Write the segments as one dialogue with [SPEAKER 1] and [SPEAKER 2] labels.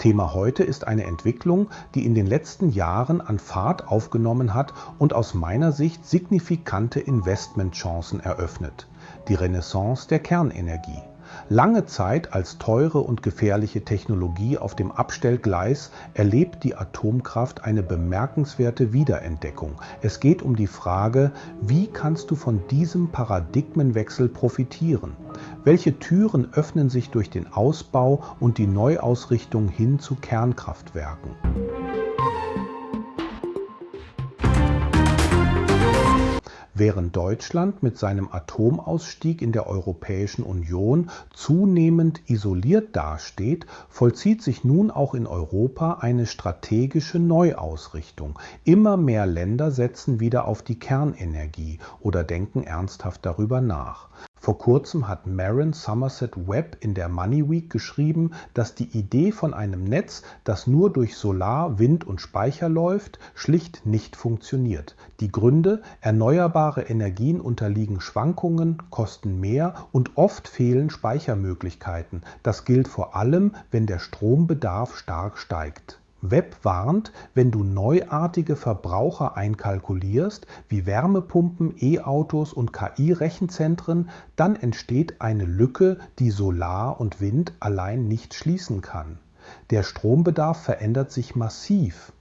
[SPEAKER 1] Thema heute ist eine Entwicklung, die in den letzten Jahren an Fahrt aufgenommen hat und aus meiner Sicht signifikante Investmentchancen eröffnet: die Renaissance der Kernenergie. Lange Zeit als teure und gefährliche Technologie auf dem Abstellgleis erlebt die Atomkraft eine bemerkenswerte Wiederentdeckung. Es geht um die Frage, wie kannst du von diesem Paradigmenwechsel profitieren? Welche Türen öffnen sich durch den Ausbau und die Neuausrichtung hin zu Kernkraftwerken? Während Deutschland mit seinem Atomausstieg in der Europäischen Union zunehmend isoliert dasteht, vollzieht sich nun auch in Europa eine strategische Neuausrichtung. Immer mehr Länder setzen wieder auf die Kernenergie oder denken ernsthaft darüber nach. Vor kurzem hat Maren Somerset Webb in der Money Week geschrieben, dass die Idee von einem Netz, das nur durch Solar, Wind und Speicher läuft, schlicht nicht funktioniert. Die Gründe: erneuerbare Energien unterliegen Schwankungen, kosten mehr und oft fehlen Speichermöglichkeiten. Das gilt vor allem, wenn der Strombedarf stark steigt. Webb warnt, wenn du neuartige Verbraucher einkalkulierst, wie Wärmepumpen, E-Autos und KI-Rechenzentren, dann entsteht eine Lücke, die Solar und Wind allein nicht schließen kann. Der Strombedarf verändert sich massiv.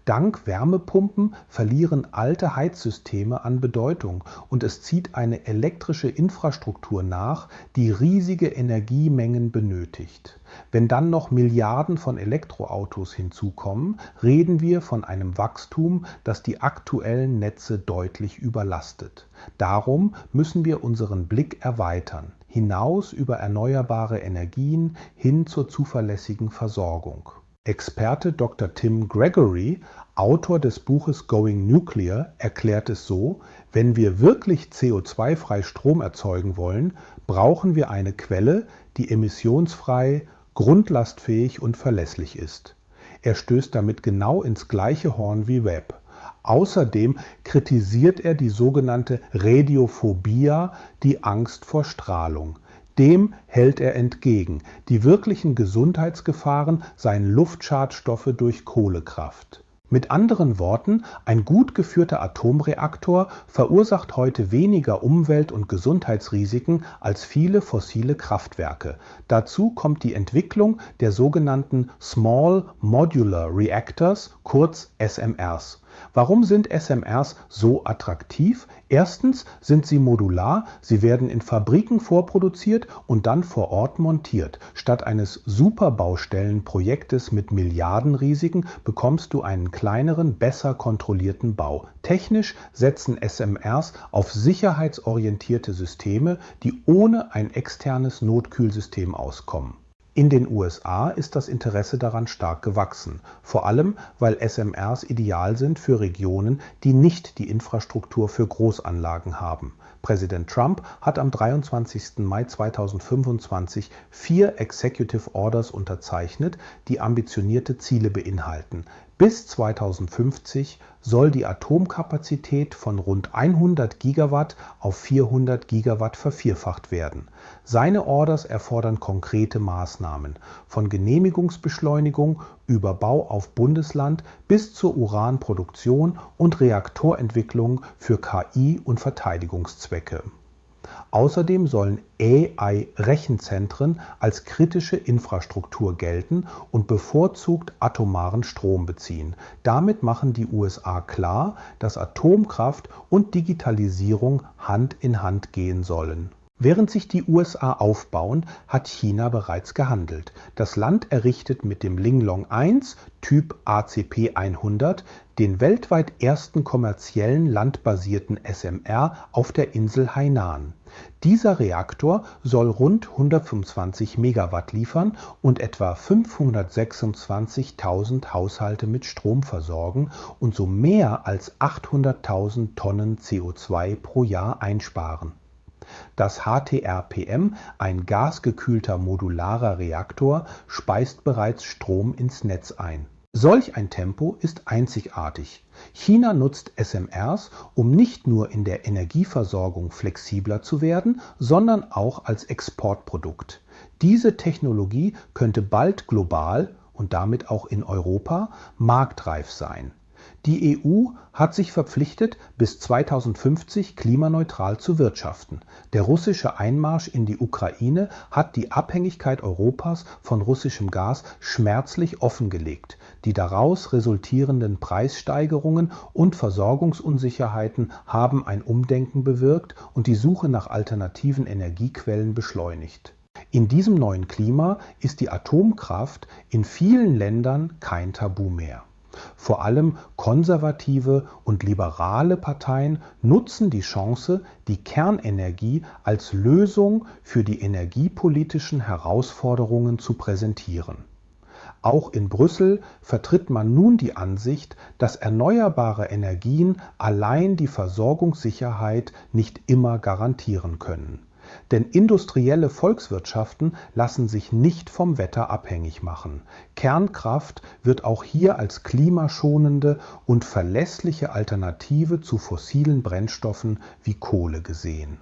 [SPEAKER 1] Dank Wärmepumpen verlieren alte Heizsysteme an Bedeutung und es zieht eine elektrische Infrastruktur nach, die riesige Energiemengen benötigt. Wenn dann noch Milliarden von Elektroautos hinzukommen, reden wir von einem Wachstum, das die aktuellen Netze deutlich überlastet. Darum müssen wir unseren Blick erweitern, hinaus über erneuerbare Energien hin zur zuverlässigen Versorgung. Experte Dr. Tim Gregory, Autor des Buches Going Nuclear, erklärt es so: Wenn wir wirklich CO2-frei Strom erzeugen wollen, brauchen wir eine Quelle, die emissionsfrei, grundlastfähig und verlässlich ist. Er stößt damit genau ins gleiche Horn wie Webb. Außerdem kritisiert er die sogenannte Radiophobia, die Angst vor Strahlung. Dem hält er entgegen: Die wirklichen Gesundheitsgefahren seien Luftschadstoffe durch Kohlekraft. Mit anderen Worten, ein gut geführter Atomreaktor verursacht heute weniger Umwelt- und Gesundheitsrisiken als viele fossile Kraftwerke. Dazu kommt die Entwicklung der sogenannten Small Modular Reactors, kurz SMRs. Warum sind SMRs so attraktiv? Erstens sind sie modular, sie werden in Fabriken vorproduziert und dann vor Ort montiert. Statt eines Superbaustellenprojektes mit Milliardenrisiken bekommst du einen kleineren, besser kontrollierten Bau. Technisch setzen SMRs auf sicherheitsorientierte Systeme, die ohne ein externes Notkühlsystem auskommen. In den USA ist das Interesse daran stark gewachsen, vor allem weil SMRs ideal sind für Regionen, die nicht die Infrastruktur für Großanlagen haben. Präsident Trump hat am 23. Mai 2025 4 Executive Orders unterzeichnet, die ambitionierte Ziele beinhalten. Bis 2050 soll die Atomkapazität von rund 100 Gigawatt auf 400 Gigawatt vervierfacht werden. Seine Orders erfordern konkrete Maßnahmen, von Genehmigungsbeschleunigung über Bau auf Bundesland bis zur Uranproduktion und Reaktorentwicklung für KI und Verteidigungszwecke. Außerdem sollen AI-Rechenzentren als kritische Infrastruktur gelten und bevorzugt atomaren Strom beziehen. Damit machen die USA klar, dass Atomkraft und Digitalisierung Hand in Hand gehen sollen. Während sich die USA aufbauen, hat China bereits gehandelt. Das Land errichtet mit dem Linglong 1, Typ ACP-100, den weltweit ersten kommerziellen landbasierten SMR auf der Insel Hainan. Dieser Reaktor soll rund 125 Megawatt liefern und etwa 526.000 Haushalte mit Strom versorgen und so mehr als 800.000 Tonnen CO2 pro Jahr einsparen. Das HTRPM, ein gasgekühlter modularer Reaktor, speist bereits Strom ins Netz ein. Solch ein Tempo ist einzigartig. China nutzt SMRs, um nicht nur in der Energieversorgung flexibler zu werden, sondern auch als Exportprodukt. Diese Technologie könnte bald global und damit auch in Europa marktreif sein. Die EU hat sich verpflichtet, bis 2050 klimaneutral zu wirtschaften. Der russische Einmarsch in die Ukraine hat die Abhängigkeit Europas von russischem Gas schmerzlich offengelegt. Die daraus resultierenden Preissteigerungen und Versorgungsunsicherheiten haben ein Umdenken bewirkt und die Suche nach alternativen Energiequellen beschleunigt. In diesem neuen Klima ist die Atomkraft in vielen Ländern kein Tabu mehr. Vor allem konservative und liberale Parteien nutzen die Chance, die Kernenergie als Lösung für die energiepolitischen Herausforderungen zu präsentieren. Auch in Brüssel vertritt man nun die Ansicht, dass erneuerbare Energien allein die Versorgungssicherheit nicht immer garantieren können. Denn industrielle Volkswirtschaften lassen sich nicht vom Wetter abhängig machen. Kernkraft wird auch hier als klimaschonende und verlässliche Alternative zu fossilen Brennstoffen wie Kohle gesehen.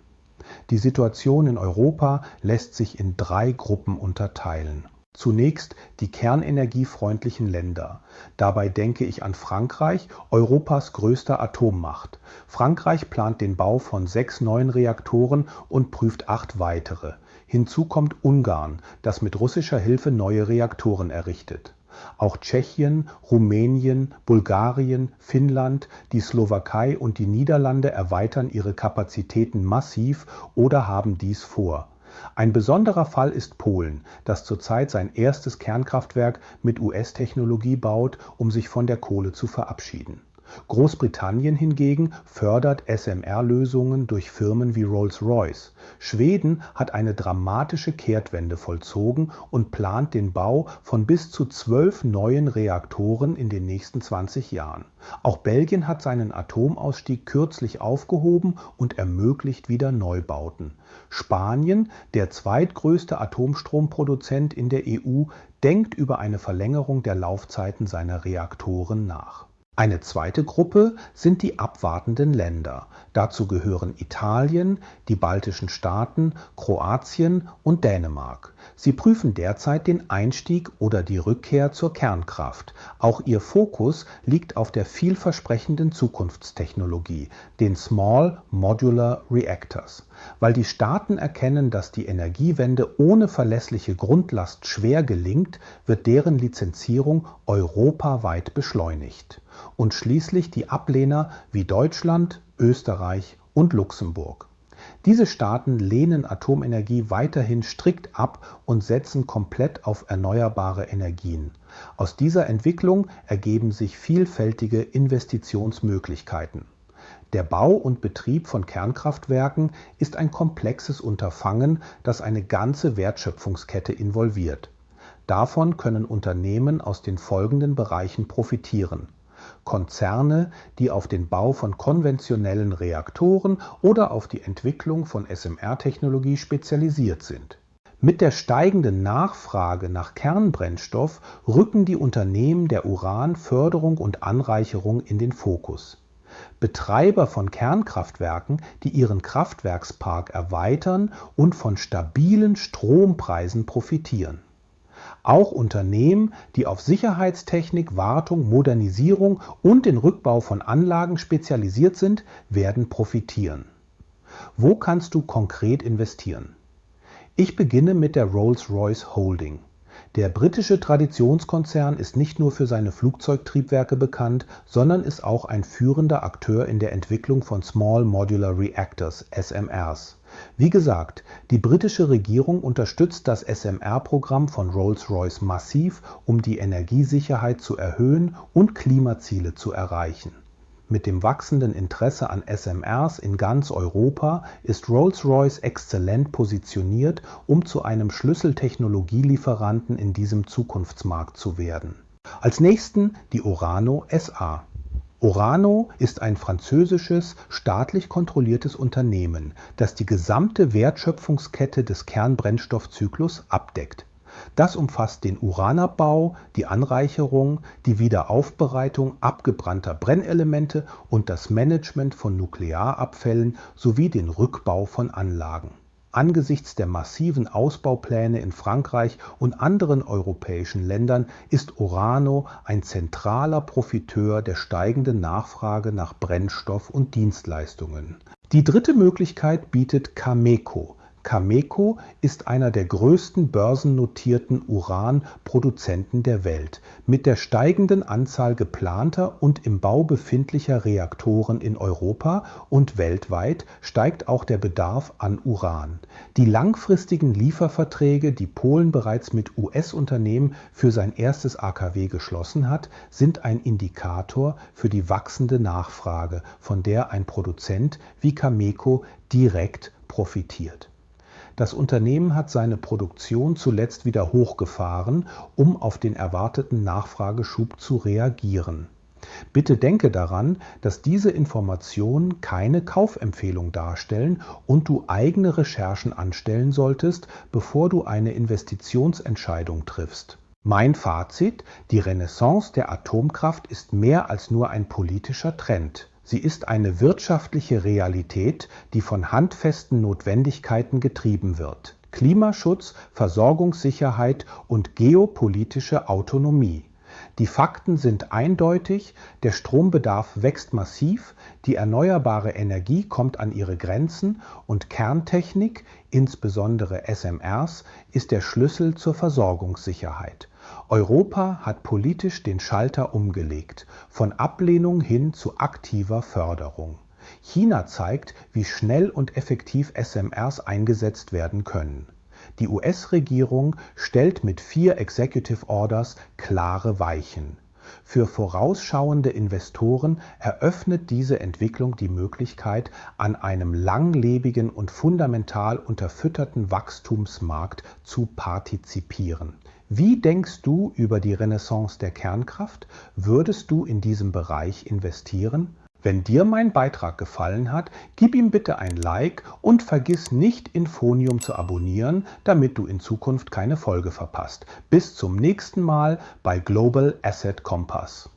[SPEAKER 1] Die Situation in Europa lässt sich in 3 Gruppen unterteilen. Zunächst die kernenergiefreundlichen Länder. Dabei denke ich an Frankreich, Europas größter Atommacht. Frankreich plant den Bau von 6 neuen Reaktoren und prüft 8 weitere. Hinzu kommt Ungarn, das mit russischer Hilfe neue Reaktoren errichtet. Auch Tschechien, Rumänien, Bulgarien, Finnland, die Slowakei und die Niederlande erweitern ihre Kapazitäten massiv oder haben dies vor. Ein besonderer Fall ist Polen, das zurzeit sein erstes Kernkraftwerk mit US-Technologie baut, um sich von der Kohle zu verabschieden. Großbritannien hingegen fördert SMR-Lösungen durch Firmen wie Rolls-Royce. Schweden hat eine dramatische Kehrtwende vollzogen und plant den Bau von bis zu 12 neuen Reaktoren in den nächsten 20 Jahren. Auch Belgien hat seinen Atomausstieg kürzlich aufgehoben und ermöglicht wieder Neubauten. Spanien, der zweitgrößte Atomstromproduzent in der EU, denkt über eine Verlängerung der Laufzeiten seiner Reaktoren nach. Eine zweite Gruppe sind die abwartenden Länder. Dazu gehören Italien, die baltischen Staaten, Kroatien und Dänemark. Sie prüfen derzeit den Einstieg oder die Rückkehr zur Kernkraft. Auch ihr Fokus liegt auf der vielversprechenden Zukunftstechnologie, den Small Modular Reactors. Weil die Staaten erkennen, dass die Energiewende ohne verlässliche Grundlast schwer gelingt, wird deren Lizenzierung europaweit beschleunigt. Und schließlich die Ablehner wie Deutschland, Österreich und Luxemburg. Diese Staaten lehnen Atomenergie weiterhin strikt ab und setzen komplett auf erneuerbare Energien. Aus dieser Entwicklung ergeben sich vielfältige Investitionsmöglichkeiten. Der Bau und Betrieb von Kernkraftwerken ist ein komplexes Unterfangen, das eine ganze Wertschöpfungskette involviert. Davon können Unternehmen aus den folgenden Bereichen profitieren: Konzerne, die auf den Bau von konventionellen Reaktoren oder auf die Entwicklung von SMR-Technologie spezialisiert sind. Mit der steigenden Nachfrage nach Kernbrennstoff rücken die Unternehmen der Uranförderung und Anreicherung in den Fokus. Betreiber von Kernkraftwerken, die ihren Kraftwerkspark erweitern und von stabilen Strompreisen profitieren. Auch Unternehmen, die auf Sicherheitstechnik, Wartung, Modernisierung und den Rückbau von Anlagen spezialisiert sind, werden profitieren. Wo kannst du konkret investieren? Ich beginne mit der Rolls-Royce Holding. Der britische Traditionskonzern ist nicht nur für seine Flugzeugtriebwerke bekannt, sondern ist auch ein führender Akteur in der Entwicklung von Small Modular Reactors, SMRs. Wie gesagt, die britische Regierung unterstützt das SMR-Programm von Rolls-Royce massiv, um die Energiesicherheit zu erhöhen und Klimaziele zu erreichen. Mit dem wachsenden Interesse an SMRs in ganz Europa ist Rolls-Royce exzellent positioniert, um zu einem Schlüsseltechnologielieferanten in diesem Zukunftsmarkt zu werden. Als nächsten die Orano SA. Orano ist ein französisches, staatlich kontrolliertes Unternehmen, das die gesamte Wertschöpfungskette des Kernbrennstoffzyklus abdeckt. Das umfasst den Uranabbau, die Anreicherung, die Wiederaufbereitung abgebrannter Brennelemente und das Management von Nuklearabfällen sowie den Rückbau von Anlagen. Angesichts der massiven Ausbaupläne in Frankreich und anderen europäischen Ländern ist Orano ein zentraler Profiteur der steigenden Nachfrage nach Brennstoff und Dienstleistungen. Die dritte Möglichkeit bietet Cameco. Cameco ist einer der größten börsennotierten Uranproduzenten der Welt. Mit der steigenden Anzahl geplanter und im Bau befindlicher Reaktoren in Europa und weltweit steigt auch der Bedarf an Uran. Die langfristigen Lieferverträge, die Polen bereits mit US-Unternehmen für sein erstes AKW geschlossen hat, sind ein Indikator für die wachsende Nachfrage, von der ein Produzent wie Cameco direkt profitiert. Das Unternehmen hat seine Produktion zuletzt wieder hochgefahren, um auf den erwarteten Nachfrageschub zu reagieren. Bitte denke daran, dass diese Informationen keine Kaufempfehlung darstellen und du eigene Recherchen anstellen solltest, bevor du eine Investitionsentscheidung triffst. Mein Fazit: Die Renaissance der Atomkraft ist mehr als nur ein politischer Trend. Sie ist eine wirtschaftliche Realität, die von handfesten Notwendigkeiten getrieben wird. Klimaschutz, Versorgungssicherheit und geopolitische Autonomie. Die Fakten sind eindeutig, der Strombedarf wächst massiv, die erneuerbare Energie kommt an ihre Grenzen und Kerntechnik, insbesondere SMRs, ist der Schlüssel zur Versorgungssicherheit. Europa hat politisch den Schalter umgelegt, von Ablehnung hin zu aktiver Förderung. China zeigt, wie schnell und effektiv SMRs eingesetzt werden können. Die US-Regierung stellt mit 4 Executive Orders klare Weichen. Für vorausschauende Investoren eröffnet diese Entwicklung die Möglichkeit, an einem langlebigen und fundamental unterfütterten Wachstumsmarkt zu partizipieren. Wie denkst du über die Renaissance der Kernkraft? Würdest du in diesem Bereich investieren? Wenn dir mein Beitrag gefallen hat, gib ihm bitte ein Like und vergiss nicht, Infonium zu abonnieren, damit du in Zukunft keine Folge verpasst. Bis zum nächsten Mal bei Global Asset Compass.